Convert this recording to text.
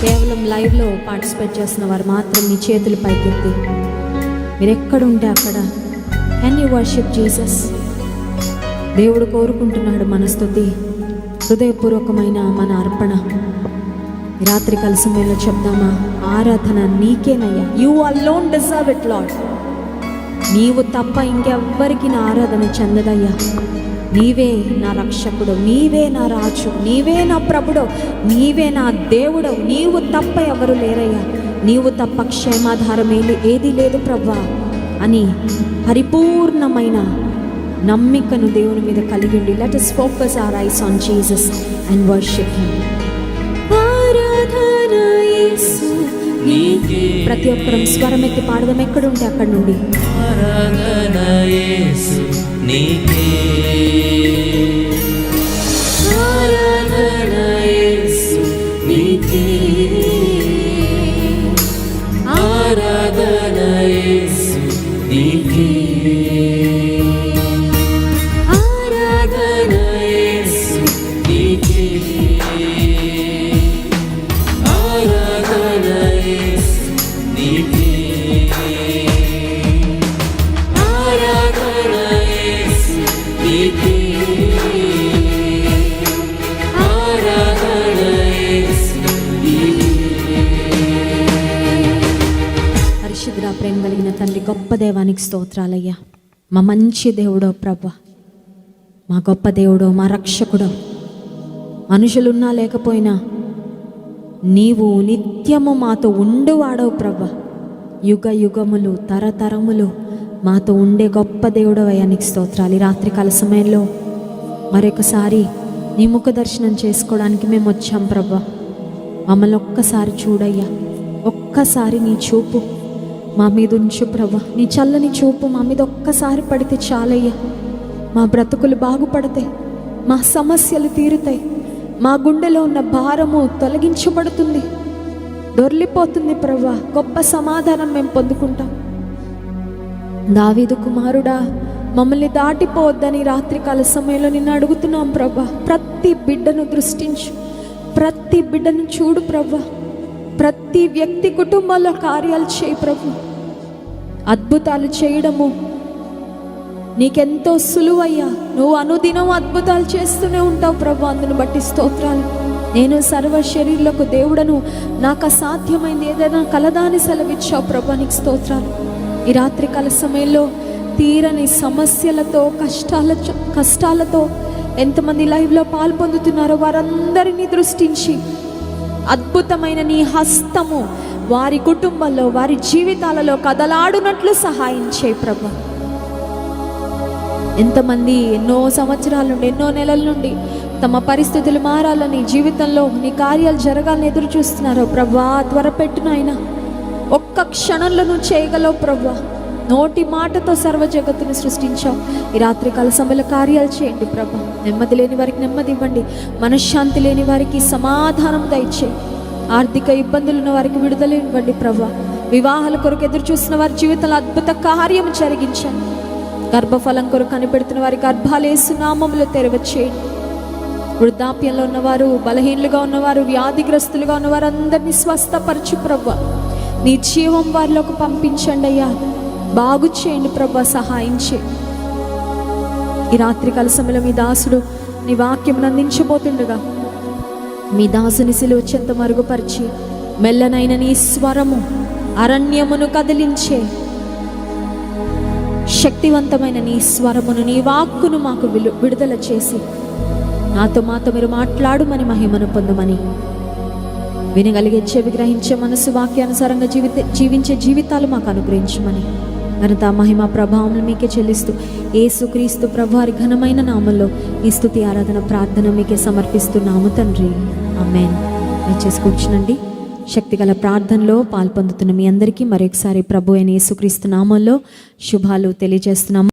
కేవలం లైవ్లో పార్టిసిపేట్ చేస్తున్న వారు మాత్రం మీ చేతులు పైకెత్తి, మీరు ఎక్కడుంటే అక్కడ కెన్ యూ వర్షిప్ జీసస్. దేవుడు కోరుకుంటున్నాడు మన స్తుతి, హృదయపూర్వకమైన మన అర్పణ. రాత్రి కాల సమయంలో చెప్దామా, ఆరాధన నీకేనయ్యా. You alone deserve it lord. నీవు తప్ప ఇంకెవ్వరికి నా ఆరాధన చెందదయ్యా. నీవే నా రక్షకుడు, నీవే నా రాజు, నీవే నా ప్రభుడు, నీవే నా దేవుడు. నీవు తప్ప ఎవరు లేరయ్యా. నీవు తప్ప క్షేమాధారం ఏది లేదు ప్రభువా అని పరిపూర్ణమైన నమ్మికను దేవుని మీద కలిగి ఉండి let us focus our eyes on Jesus and worship him. ఆరాధన యేసు నీకే. ప్రతి ఒక్కరం స్వరం ఎత్తి పాడదాం, ఎక్కడుంటే అక్కడ నుండి. ఆరాధన యేసు నీకే, ఆరాధన యేసు నీకే, ఆరాధన యేసు నీకే, ఆరాధన యేసు నీకే, ఆరాధన యేసు నీకే, ఆరాధన యేసు నీకే, ఆరాధన యేసు నీకే. పరిశుద్ధ ప్రేమ కలిగిన తండ్రి, గొప్ప దేవానికి స్తోత్రాలయ్యా. మా మంచి దేవుడో ప్రభా, మా గొప్ప దేవుడో, మా రక్షకుడో. మనుషులున్నా లేకపోయినా నీవు నిత్యము మాతో ఉండువాడవు ప్రభా. యుగ యుగములు తరతరములు మాతో ఉండే గొప్ప దేవుడో అయ్యా, నీకు స్తోత్రాలు. ఈ రాత్రికాల సమయంలో మరొకసారి నీ ముఖ దర్శనం చేసుకోవడానికి మేము వచ్చాం ప్రభా. మమ్మల్ని ఒక్కసారి చూడయ్యా, ఒక్కసారి నీ చూపు మా మీద ఉంచు ప్రభా. నీ చల్లని చూపు మా మీద ఒక్కసారి పడితే చాలయ్యా. మా బ్రతుకులు బాగుపడతాయి, మా సమస్యలు తీరుతాయి, మా గుండెలో ఉన్న భారము తొలగించబడుతుంది, దొర్లిపోతుంది ప్రభా. గొప్ప సమాధానం మేము పొందుకుంటాం. దావీదు కుమారుడా, మమ్మల్ని దాటిపోవద్దని రాత్రికాల సమయంలో నిన్ను అడుగుతున్నాం ప్రభా. ప్రతి బిడ్డను దృష్టించు, ప్రతి బిడ్డను చూడు ప్రభా. ప్రతి వ్యక్తి కుటుంబాల్లో కార్యాలు చేయి ప్రభు. అద్భుతాలు చేయడము నీకెంతో సులువయ్యా. నువ్వు అనుదినం అద్భుతాలు చేస్తూనే ఉంటావు ప్రభు. అందును బట్టి స్తోత్రాలు. నేను సర్వ శరీరులకు దేవుడను, నాకు అసాధ్యమైంది ఏదైనా కలదాని సెలవిచ్చావు ప్రభు, నీకు స్తోత్రాలు. ఈ రాత్రికాల సమయంలో తీరని సమస్యలతో కష్టాలతో ఎంతమంది లైవ్లో పాల్పొందుతున్నారో వారందరినీ దృష్టించి అద్భుతమైన నీ హస్తము వారి కుటుంబాల్లో, వారి జీవితాలలో కదలాడునట్లు సహాయం చేయి ప్రభు. ఎంతమంది ఎన్నో సంవత్సరాల నుండి, ఎన్నో నెలల నుండి తమ పరిస్థితులు మారాలని, జీవితంలో నీ కార్యాలు జరగాలని ఎదురు చూస్తున్నారో ప్రభా, త్వరపెట్టు నాయనా. ఒక్క క్షణంలో నువ్వు చేయగలవు ప్రభా. నోటి మాటతో సర్వ జగత్తుని సృష్టించావు. ఈ రాత్రికాల సమయంలో కార్యాలు చేయండి ప్రభా. నెమ్మది లేని వారికి నెమ్మది ఇవ్వండి, మనశ్శాంతి లేని వారికి సమాధానం దయచేయి, ఆర్థిక ఇబ్బందులు ఉన్న వారికి విడుదల ఇవ్వండి ప్రభా. వివాహాల కొరకు ఎదురు చూస్తున్న వారి జీవితంలో అద్భుత కార్యం జరిగించండి. గర్భఫలం కొరకు కనిపెడుతున్న వారికి గర్భాలు యేసు నామములో తెరవచేయండి. వృద్ధాప్యంలో ఉన్నవారు, బలహీనులుగా ఉన్నవారు, వ్యాధిగ్రస్తులుగా ఉన్నవారు అందరినీ స్వస్థపరచు ప్రభా. నీ జీవం వారిలోకి పంపించండి అయ్యా. బాగు చేయండి ప్రభా, సహాయం చేయండి. ఈ రాత్రికాల సమయంలో మీ దాసుడు నీ వాక్యమును అందించబోతుండగా మీ దాసుని సిలువ చెంత మరుగుపరిచి మెల్లనైన నీ స్వరము అరణ్యమును కదిలించే శక్తివంతమైన నీ స్వరమును, నీ వాక్కును మాకు విడుదల చేసి మాతో మీరు మాట్లాడుమని, మహిమను పొందమని, వినగలిగే చెవి, గ్రహించే మనసు, వాక్యానుసారంగా జీవించే జీవితాలు మాకు అనుగ్రహించమని, ఘనత మహిమ ప్రభావం మీకే చెల్లిస్తూ యేసుక్రీస్తు ప్రభువారి ఘనమైన నామంలో ఈ స్తుతి ఆరాధన ప్రార్థన మీకే సమర్పిస్తున్నాము తండ్రి, ఆమేన్. దయచేసి కూర్చునండి. శక్తిగల ప్రార్థనలో పాల్పొందుతున్న మీ అందరికీ మరొకసారి ప్రభు అయిన యేసుక్రీస్తు నామంలో శుభాలు తెలియజేస్తున్నాము.